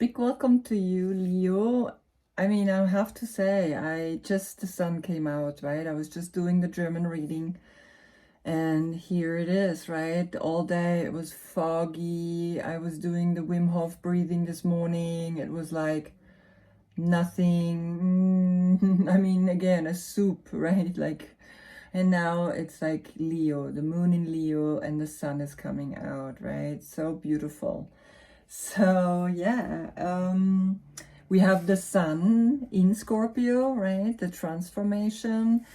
Big welcome to you, Leo. I mean, I have to say, the sun came out, right? I was just doing the German reading, and here it is, right? All day it was foggy. I was doing the Wim Hof breathing this morning. It was like nothing. I mean, again, a soup, right? Like, and now it's like Leo, the moon in Leo, and the sun is coming out, right? So beautiful. So yeah, we have the sun in Scorpio, right? The transformation,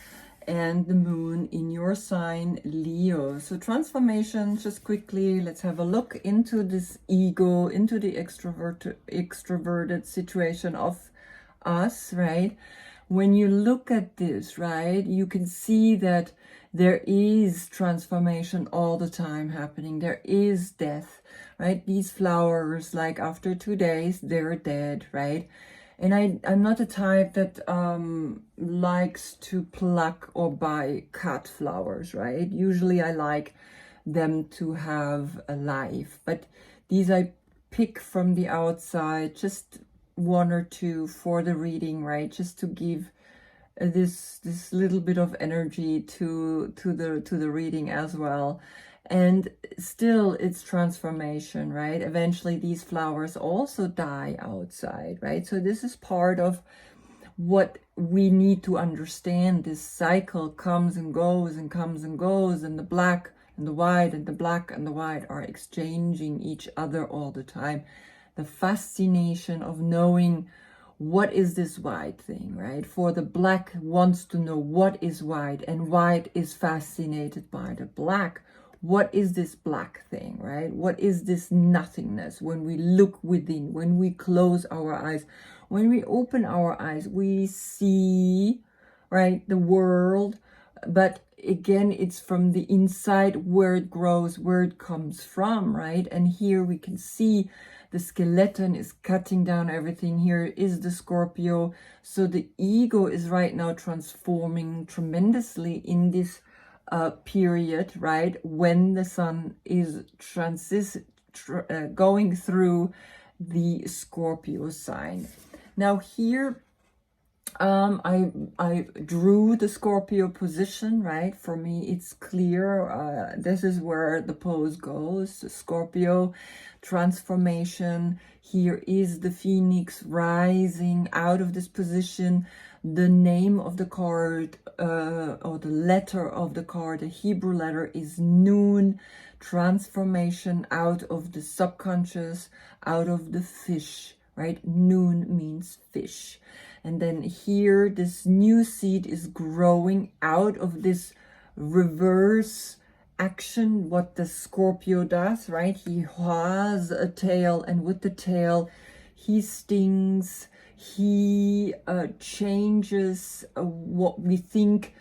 and the moon in your sign, Leo. So transformation, just quickly, let's have a look into this ego, into the extroverted situation of us, right? When you look at this, right, you can see that there is transformation all the time happening. There is death, right? These flowers, like after 2 days, they're dead, right? And I'm not the type that likes to pluck or buy cut flowers, right? Usually I like them to have a life, but these I pick from the outside, just one or two for the reading, right? Just to give this little bit of energy to the reading as well. And still it's transformation, right? Eventually these flowers also die outside, right? So this is part of what we need to understand. This cycle comes and goes and comes and goes, and the black and the white and the black and the white are exchanging each other all the time. The fascination of knowing what is this white thing, right? For the black wants to know what is white, and white is fascinated by the black. What is this black thing, right? What is this nothingness? When we look within, when we close our eyes, when we open our eyes, we see, right, the world. But again, it's from the inside where it grows, where it comes from, right? And here we can see the skeleton is cutting down everything. Here is the Scorpio. So the ego is right now transforming tremendously in this period, right? When the sun is going through the Scorpio sign. Now here, I drew the Scorpio position, right? For me, it's clear. This is where the pose goes. Scorpio transformation. Here is the Phoenix rising out of this position. The name of the card, or the letter of the card, the Hebrew letter is Noon. Transformation out of the subconscious, out of the fish, right? Noon means fish. And then here, this new seed is growing out of this reverse action, what the Scorpio does, right? He has a tail, and with the tail, he stings, he changes what we think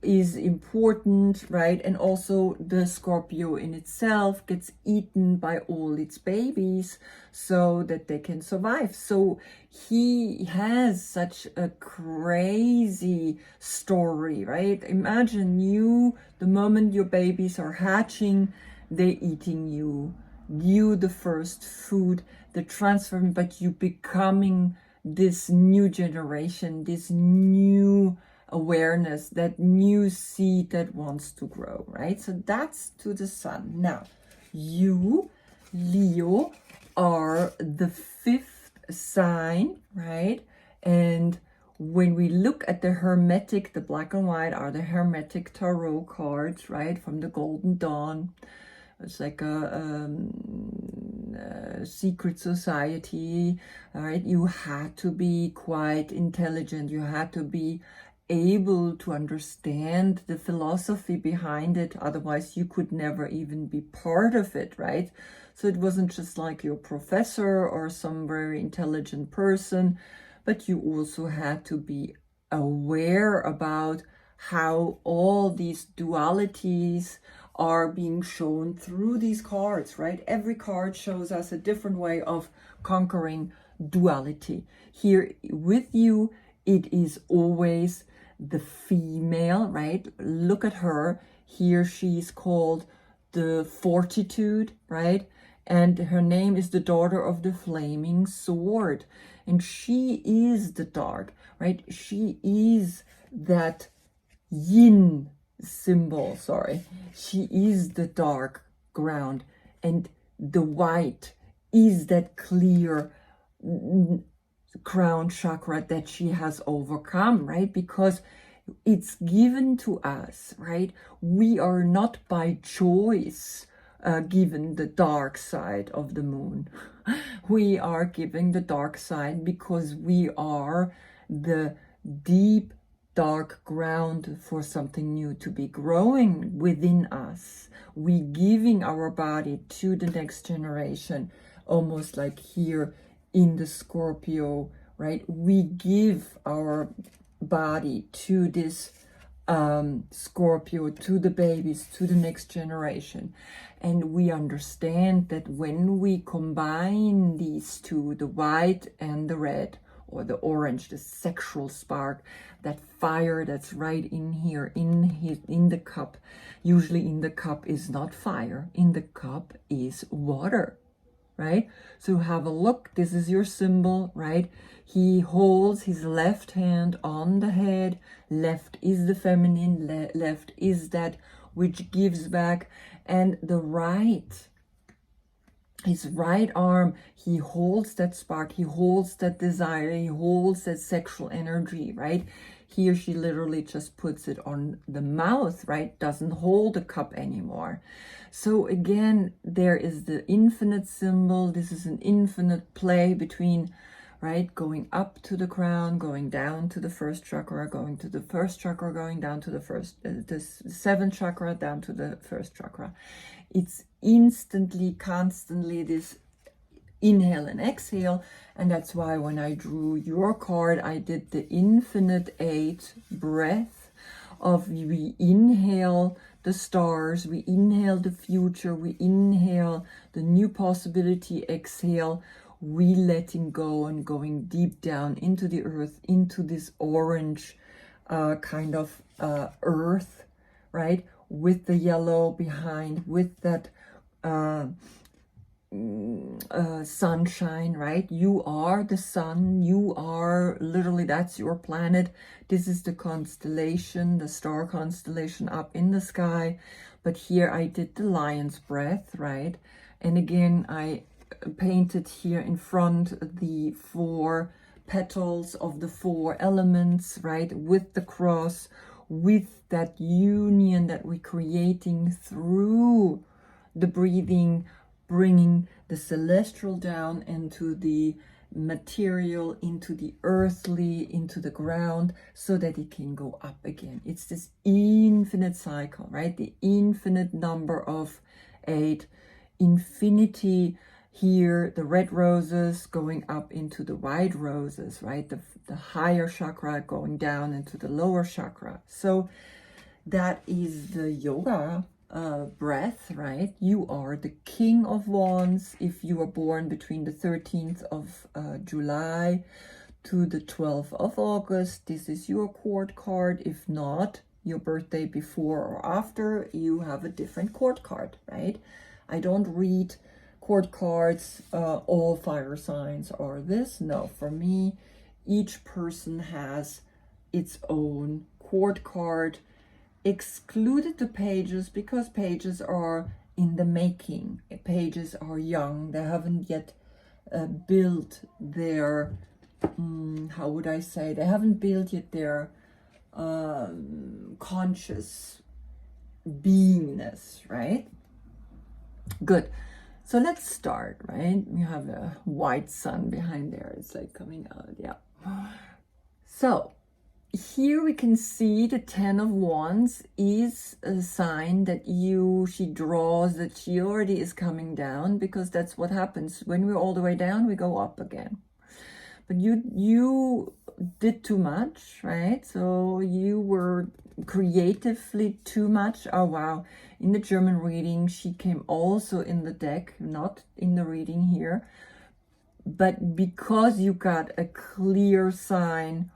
is important, right? And also the Scorpio in itself gets eaten by all its babies so that they can survive. So he has such a crazy story, right? Imagine you, the moment your babies are hatching, they're eating you, the first food, the transform, but you becoming this new generation, this new awareness, that new seed that wants to grow, right? So that's to the sun. Now, you, Leo, are the fifth sign, right? And when we look at the Hermetic, the black and white are the Hermetic tarot cards, right? From the Golden Dawn. It's like a secret society, right? You had to be quite intelligent. You had to be able to understand the philosophy behind it. Otherwise, you could never even be part of it, right? So it wasn't just like your professor or some very intelligent person, but you also had to be aware about how all these dualities are being shown through these cards, right? Every card shows us a different way of conquering duality. Here with you, it is always the female, right? Look at her. Here she's called the fortitude, right? And her name is the daughter of the flaming sword. And she is the dark, right? She is that yin symbol, sorry. She is the dark ground. And the white is that clear crown chakra that she has overcome, right? Because it's given to us, right? We are not by choice given the dark side of the moon. We are given the dark side because we are the deep dark ground for something new to be growing within us. We giving our body to the next generation, almost like here in the Scorpio, right? We give our body to this Scorpio, to the babies, to the next generation. And we understand that when we combine these two, the white and the red, or the orange, the sexual spark, that fire that's right in here, in the cup. Usually in the cup is not fire, in the cup is water, right? So have a look, this is your symbol, right? He holds his left hand on the head. Left is the feminine, left is that which gives back, and the right, his right arm, he holds that spark, he holds that desire, he holds that sexual energy, right? Here she literally just puts it on the mouth, right? Doesn't hold the cup anymore. So again, there is the infinite symbol. This is an infinite play between, right, going up to the crown, going down to the first chakra, going to the first chakra, going down to the seventh chakra, down to the first chakra. It's instantly, constantly this inhale and exhale. And that's why when I drew your card, I did the infinite 8 breath of we inhale the stars, we inhale the future, we inhale the new possibility, exhale, we letting go and going deep down into the earth, into this orange kind of earth, right? With the yellow behind, with that sunshine, right? You are the sun, you are literally, that's your planet. This is the constellation, the star constellation up in the sky. But here I did the lion's breath, right? And again, I painted here in front the 4 petals of the 4 elements, right? With the cross, with that union that we're creating through the breathing, bringing the celestial down into the material, into the earthly, into the ground, so that it can go up again. It's this infinite cycle, right? The infinite number of 8, infinity here, the red roses going up into the white roses, right? The higher chakra going down into the lower chakra. So that is the yoga breath, right? You are the King of Wands if you are born between the 13th of July to the 12th of August. This is your court card. If not, your birthday before or after, you have a different court card, right? I don't read court cards, all fire signs are this. No, for me, each person has its own court card. Excluded the pages because pages are in the making. Pages are young. They haven't yet built their, how would I say, they haven't built yet their conscious beingness, right? Good. So let's start, right? You have a white sun behind there. It's like coming out, yeah. So here we can see the 10 of Wands is a sign that she draws that she already is coming down, because that's what happens. When we're all the way down, we go up again. But you did too much, right? So you were creatively too much. Oh, wow. In the German reading, she came also in the deck, not in the reading here. But because you got a clear sign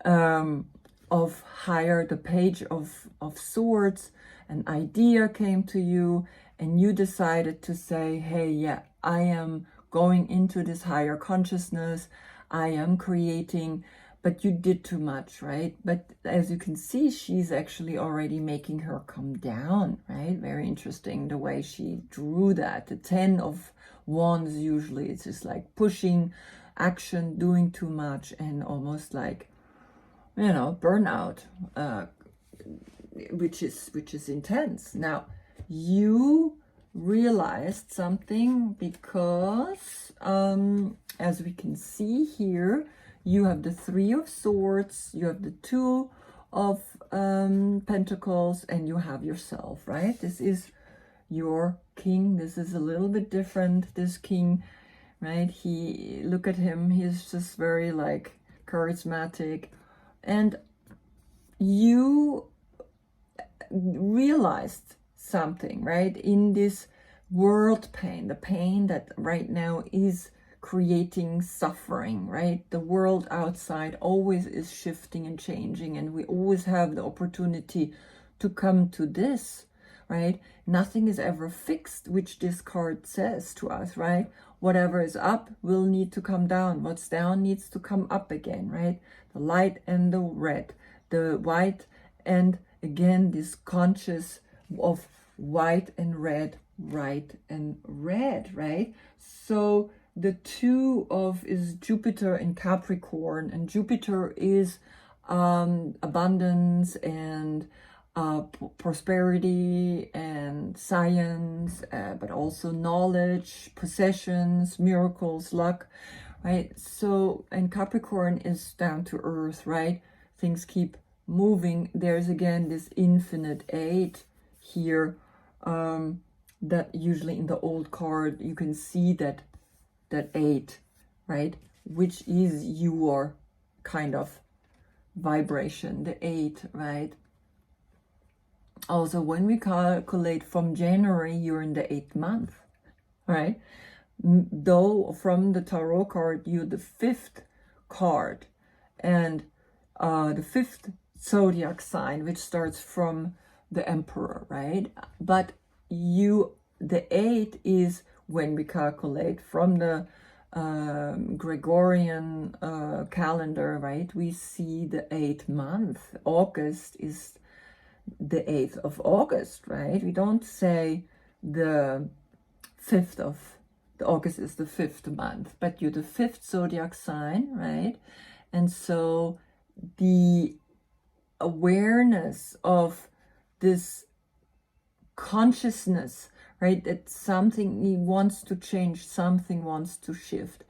of higher, the page of swords, an idea came to you, and you decided to say, hey, yeah, I am going into this higher consciousness, I am creating, but you did too much, right? But as you can see, she's actually already making her come down, right? Very interesting the way she drew that. The 10 of Wands, usually it's just like pushing action, doing too much, and almost like, you know, burnout, which is intense. Now, you realized something because, as we can see here, you have the 3 of Swords, you have the 2 of Pentacles, and you have yourself, right? This is your king. This is a little bit different, this king, right? Look at him, he's just very like charismatic. And you realized something, right? In this world pain, the pain that right now is creating suffering, right? The world outside always is shifting and changing, and we always have the opportunity to come to this, right? Nothing is ever fixed, which this card says to us, right? Whatever is up will need to come down. What's down needs to come up again, right? The light and the red, the white, and again, this conscious of white and red, right and red, right? So the 2 of is Jupiter in Capricorn, and Jupiter is abundance and prosperity and science, but also knowledge, possessions, miracles, luck, right? So, and Capricorn is down to earth, right? Things keep moving. There's again this infinite 8 here, that usually in the old card you can see that 8, right, which is your kind of vibration, the 8, right? Also, when we calculate from January, you're in the 8th month, right? Though from the tarot card, you're the 5th card, and the 5th Zodiac sign, which starts from the Emperor, right? But the 8 is when we calculate from the Gregorian calendar, right? We see the 8th month. August is the 8th of August, right? We don't say the 5th of the August is the 5th month, but you're the 5th Zodiac sign, right? And so the awareness of this consciousness, right, that something he wants to change, something wants to shift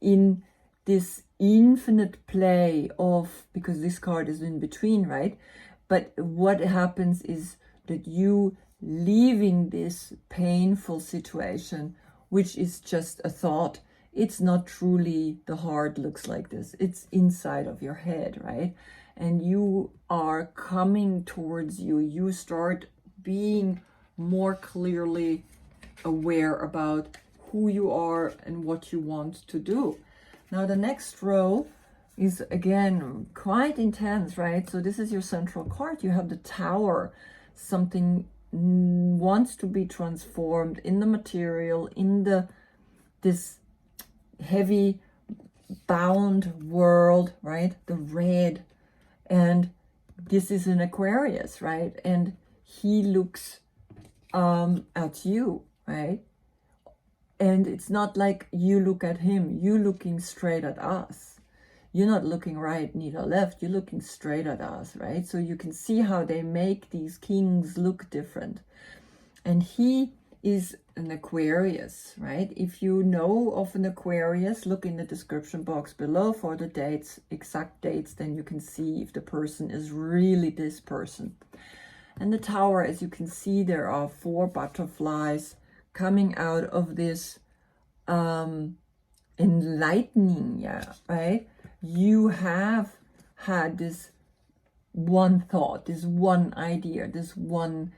in this infinite play of, because this card is in between, right? But what happens is that you leaving this painful situation, which is just a thought. It's not truly the heart looks like this. It's inside of your head, right? And you are coming towards you. You start being more clearly aware about who you are and what you want to do. Now the next row is again quite intense, right? So this is your central card. You have the Tower. Something wants to be transformed in the material, in this heavy bound world, right? The red, and this is an Aquarius, right? And he looks at you, right? And it's not like you look at him, you looking straight at us. You're not looking right, neither left, you're looking straight at us, right? So you can see how they make these kings look different. And he is an Aquarius, right? If you know of an Aquarius, look in the description box below for the dates, exact dates, then you can see if the person is really this person. And the Tower, as you can see, there are 4 butterflies coming out of this enlightening, yeah, right? You have had this one thought, this one idea, this one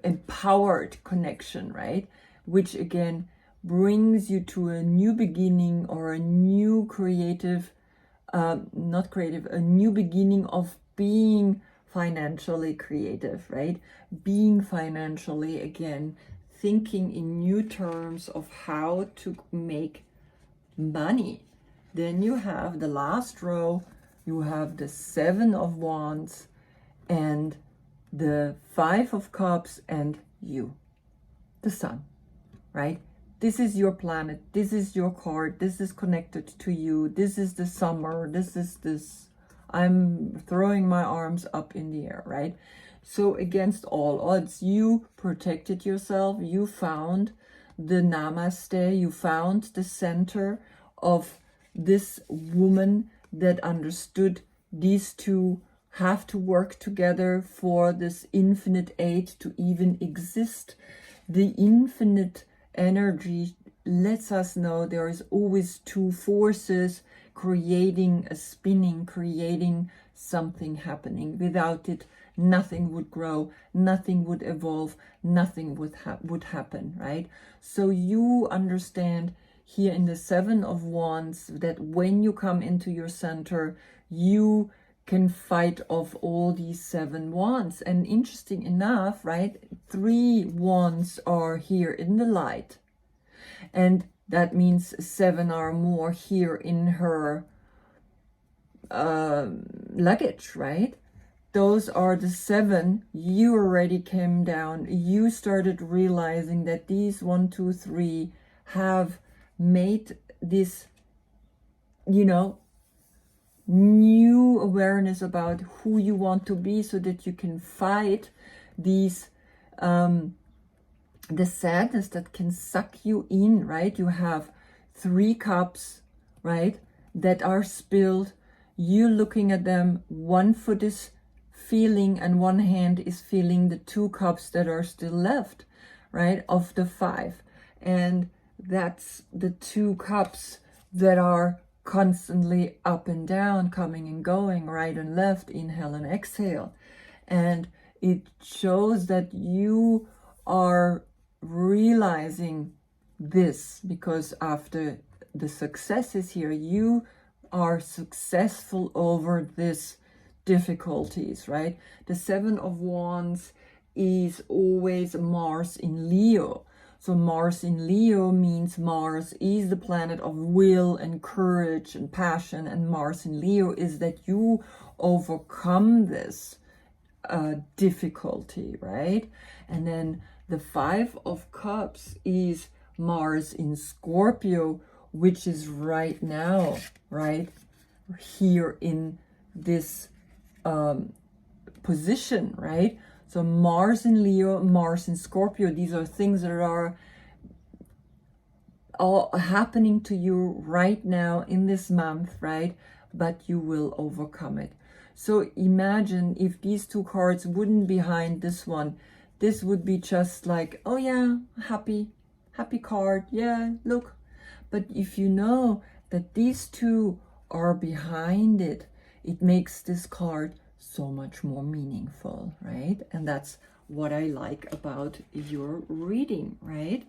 empowered connection, right? Which again brings you to a new beginning or a new creative, a new beginning of being financially creative, right? Being financially, again, thinking in new terms of how to make money. Then you have the last row, you have the 7 of Wands and the 5 of Cups and you, the Sun, right? This is your planet, this is your card, this is connected to you, this is the summer, this is this. I'm throwing my arms up in the air, right? So against all odds, you protected yourself, you found the namaste, you found the center of this woman that understood these two have to work together for this infinite eight to even exist. The infinite energy lets us know there is always two forces creating a spinning, creating something happening. Without it, nothing would grow, nothing would evolve, nothing would happen, right? So you understand here in the 7 of Wands that when you come into your center, you can fight off all these 7 wands. And interesting enough, right, 3 wands are here in the light, and that means 7 are more here in her luggage, right? Those are the 7. You already came down, you started realizing that these 1, 2, 3 have made this, you know, new awareness about who you want to be, so that you can fight these the sadness that can suck you in, right? You have 3 cups, right, that are spilled. You looking at them, one foot is feeling and one hand is feeling the 2 cups that are still left, right, of the 5. And that's the 2 cups that are constantly up and down, coming and going, right and left, inhale and exhale. And it shows that you are realizing this, because after the successes here, you are successful over this difficulties, right? The 7 of Wands is always Mars in Leo. So Mars in Leo means Mars is the planet of will and courage and passion, and Mars in Leo is that you overcome this difficulty, right? And then the 5 of Cups is Mars in Scorpio, which is right now, right here in this position, right? So Mars in Leo, Mars in Scorpio, these are things that are all happening to you right now in this month, right? But you will overcome it. So imagine if these 2 cards wouldn't be behind this one, this would be just like, oh yeah, happy card, yeah, look. But if you know that these 2 are behind it, it makes this card so much more meaningful, right? And that's what I like about your reading, right?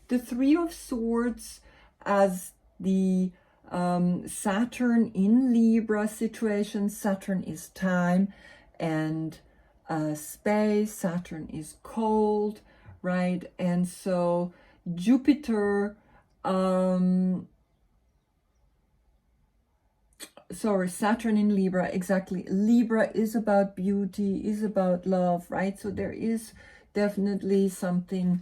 The 3 of Swords as the Saturn in Libra situation. Saturn is time and space. Saturn is cold, right? And so Jupiter, Saturn in Libra, exactly. Libra is about beauty, is about love, right? So there is definitely something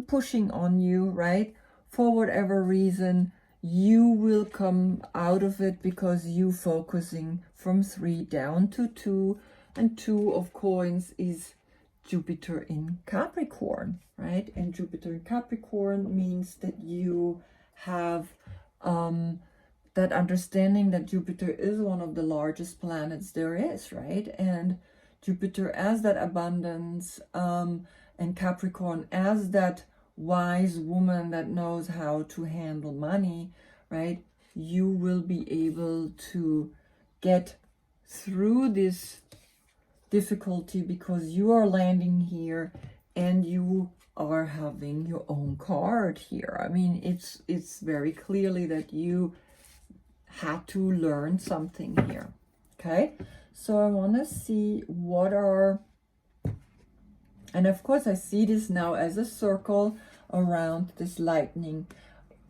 pushing on you, right? For whatever reason, you will come out of it because you focusing from 3 down to 2, and 2 of coins is Jupiter in Capricorn, right? And Jupiter in Capricorn means that you have that understanding that Jupiter is one of the largest planets there is, right? And Jupiter as that abundance, and Capricorn as that wise woman that knows how to handle money, right? You will be able to get through this difficulty because you are landing here and you are having your own card here. I mean, it's very clearly that you had to learn something here. Okay, So I want to see what are, and of course I see this now as a circle around this lightning.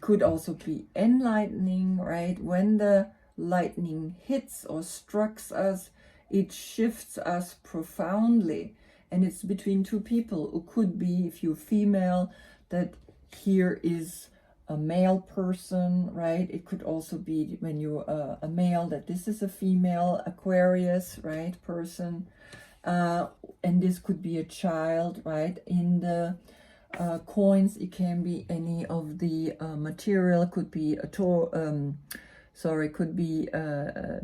Could also be enlightening, right? When the lightning hits or strikes us, it shifts us profoundly. And it's between two people. It could be, if you're female, that here is a male person, right? It could also be when you're a male, that this is a female Aquarius, right, person. And this could be a child, right? In the coins, it can be any of the material. Could be a could be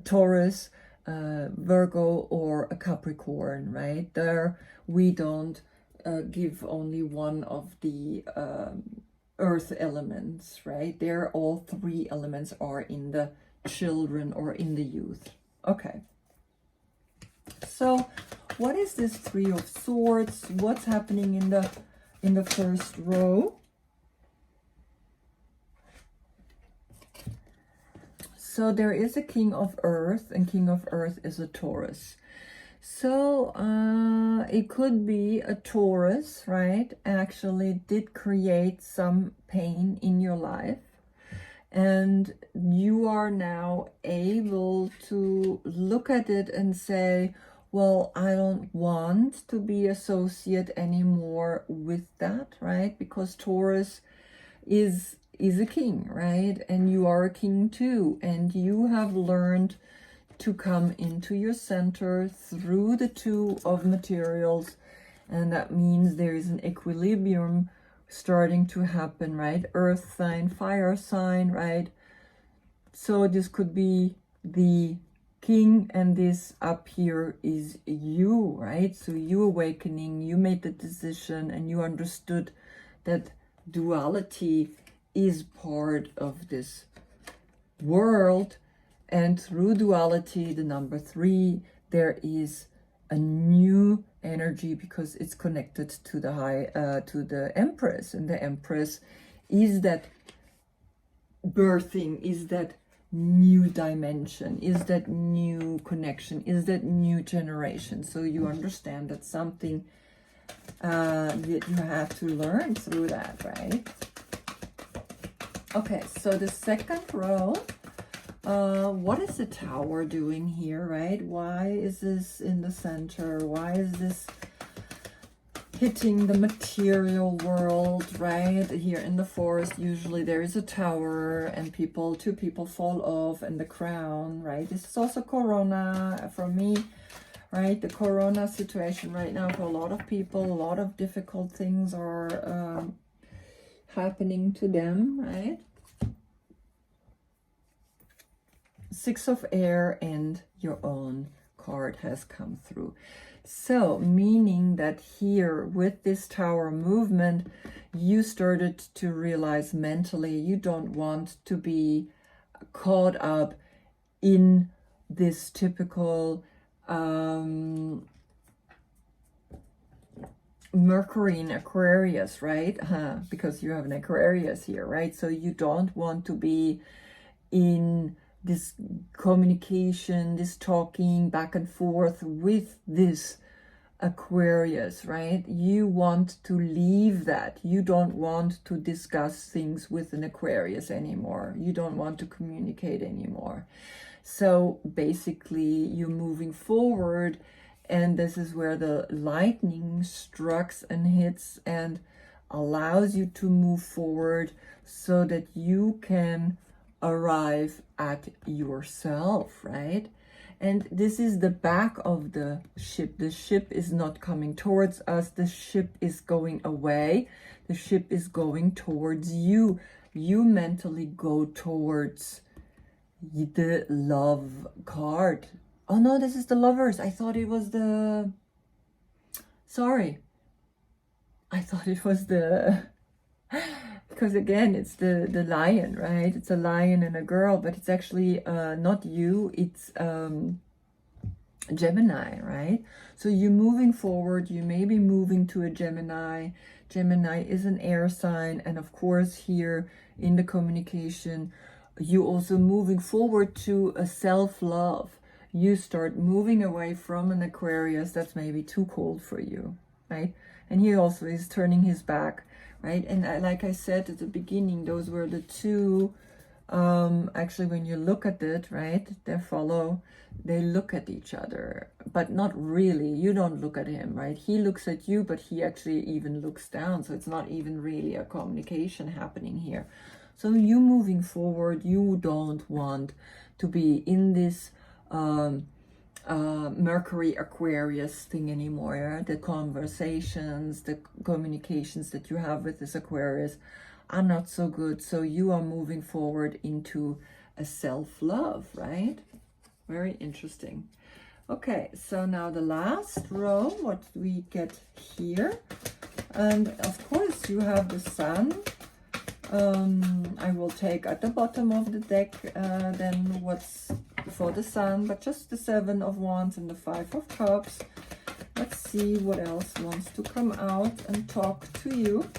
Taurus, Virgo, or a Capricorn, right? There we don't give only one of the earth elements, right? There all three elements are in the children or in the youth. Okay. So what is this Three of Swords? What's happening in the first row? So there is a King of Earth, and King of Earth is a Taurus. So it could be a Taurus, right? Actually did create some pain in your life. And you are now able to look at it and say, well, I don't want to be associated anymore with that, right? Because Taurus is a king, right? And you are a king too. And you have learned to come into your center through the two of materials. And that means there is an equilibrium starting to happen, right? Earth sign, fire sign, right? So this could be the king, and this up here is you, right? So you awakening, you made the decision, and you understood that duality is part of this world. And through duality, the number 3, there is a new energy, because it's connected to the to the Empress, and the Empress is that birthing, is that new dimension, is that new connection, is that new generation. So you understand that something that you have to learn through that, right? Okay, so the second row, what is the Tower doing here, right? Why is this in the center? Why is this hitting the material world, right? Here in the forest, usually there is a tower, and two people fall off, and the crown, right? This is also Corona for me, right? The Corona situation right now for a lot of people, a lot of difficult things are happening to them, right? 6 of Air, and your own card has come through. So meaning that here with this Tower movement, you started to realize mentally you don't want to be caught up in this typical Mercury in Aquarius, right? Because you have an Aquarius here, right? So you don't want to be in this communication, this talking back and forth with this Aquarius, right? You want to leave that. You don't want to discuss things with an Aquarius anymore. You don't want to communicate anymore. So basically you're moving forward, and this is where the lightning strikes and hits and allows you to move forward so that you can arrive at yourself, right? And this is the back of the ship. The ship is not coming towards us. The ship is going away. The ship is going towards you. You mentally go towards the Love card. Oh no, this is the Lovers. I thought it was the... Sorry. I thought it was the... Because again, it's the lion, right? It's a lion and a girl, but it's actually not you, it's Gemini, right? So you're moving forward, you may be moving to a Gemini. Gemini is an air sign, and of course here in the communication, you also moving forward to a self-love. you start moving away from an Aquarius that's maybe too cold for you, right? And he also is turning his back, right? And like I said at the beginning, those were the two, actually when you look at it, right, they look at each other, but not really. You don't look at him, right? He looks at you, but he actually even looks down. So it's not even really a communication happening here. So you moving forward, you don't want to be in this Mercury Aquarius thing anymore. Yeah? The conversations, the communications that you have with this Aquarius are not so good. So you are moving forward into a self-love, right? Very interesting. Okay, so now the last row, what we get here. And of course you have the Sun. I will take at the bottom of the deck then what's for the Sun, but just the 7 of Wands and the 5 of Cups. Let's see what else wants to come out and talk to you.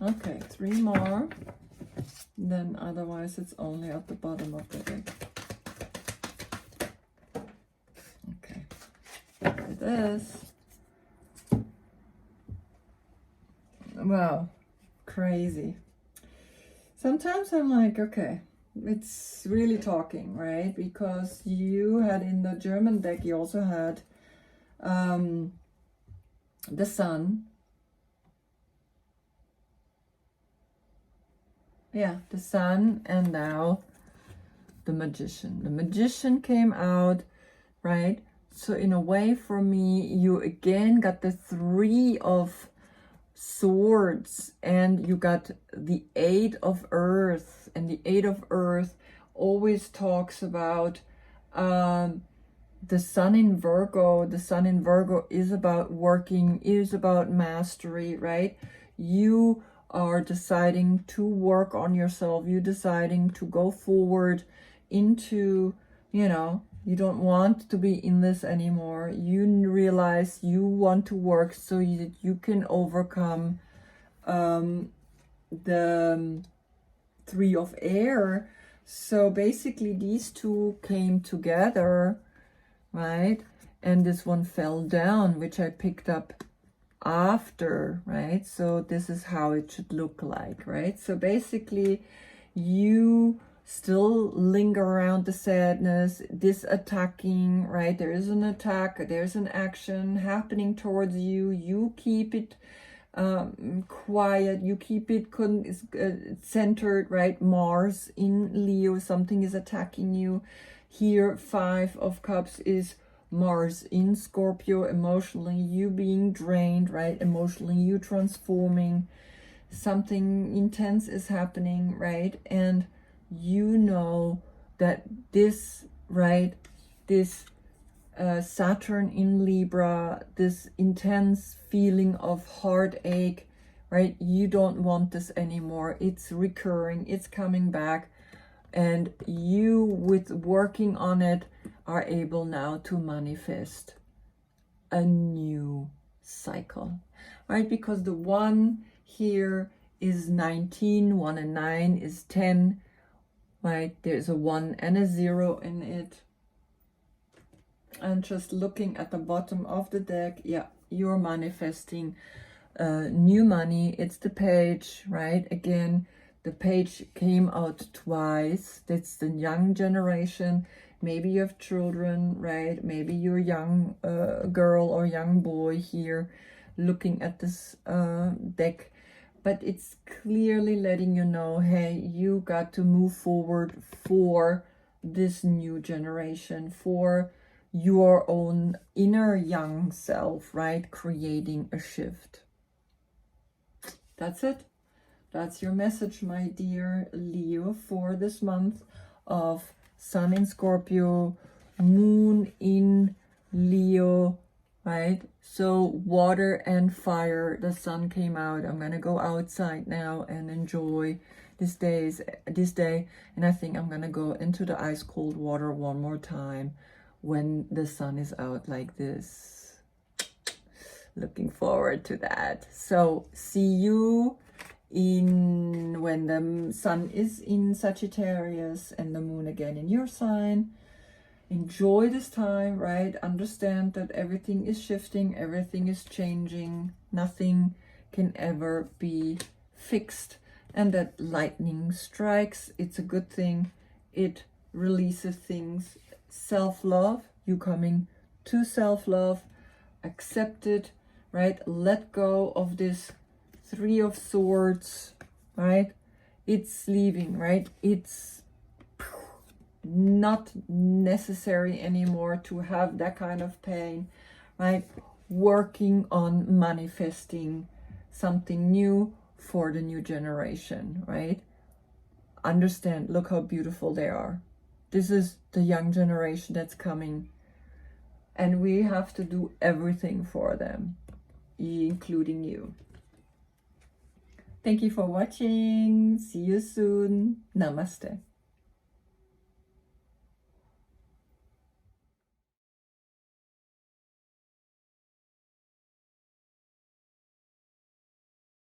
Okay, 3 more. Then otherwise it's only at the bottom of the deck. Okay, look at this. Wow, crazy. Sometimes I'm like, okay, it's really talking, right? Because you had in the German deck, you also had the Sun. Yeah, the Sun, and now the Magician. The Magician came out, right? So in a way, for me, you again got the 3 of Swords, and you got the 8 of Earth. And the 8 of Earth always talks about the Sun in Virgo. The Sun in Virgo is about working, is about mastery, right? You are deciding to work on yourself. You deciding to go forward into, you know, you don't want to be in this anymore. You realize you want to work so that you can overcome the 3 of Air. So basically these two came together, right? And this one fell down, which I picked up after, right? So this is how it should look like, right? So basically you still linger around the sadness, this attacking, right? There is an attack, there's an action happening towards you. You keep it quiet, you keep it centered, right? Mars in Leo, something is attacking you. Here 5 of Cups is Mars in Scorpio, emotionally you being drained, right? Emotionally you transforming, something intense is happening, right? And you know that this, right, this Saturn in Libra, this intense feeling of heartache, right? You don't want this anymore. It's recurring, it's coming back. And you, with working on it, are able now to manifest a new cycle, right? Because the 1 here is 19, 1 and 9 is 10, right? There's a 1 and a 0 in it. And just looking at the bottom of the deck, yeah, you're manifesting new money. It's the Page, right? Again, the Page came out twice. That's the young generation. Maybe you have children, right? Maybe you're a young girl or young boy here looking at this deck. But it's clearly letting you know, hey, you got to move forward for this new generation, for your own inner young self, right? Creating a shift. That's it. That's your message, my dear Leo, for this month of Sun in Scorpio, Moon in Leo, right? So water and fire, the sun came out. I'm going to go outside now and enjoy this day, and I think I'm gonna go into the ice cold water one more time when the sun is out like this. Looking forward to that. So see you in when the sun is in Sagittarius and the moon again in your sign. Enjoy this time, right? Understand that everything is shifting, everything is changing, nothing can ever be fixed, and that lightning strikes, it's a good thing. It releases things. Self-love, you coming to self-love, accept it, right? Let go of this Three of Swords, right? It's leaving, right? It's not necessary anymore to have that kind of pain, right? Working on manifesting something new for the new generation, right? Understand, look how beautiful they are. This is the young generation that's coming, and we have to do everything for them, including you. Thank you for watching. See you soon. Namaste.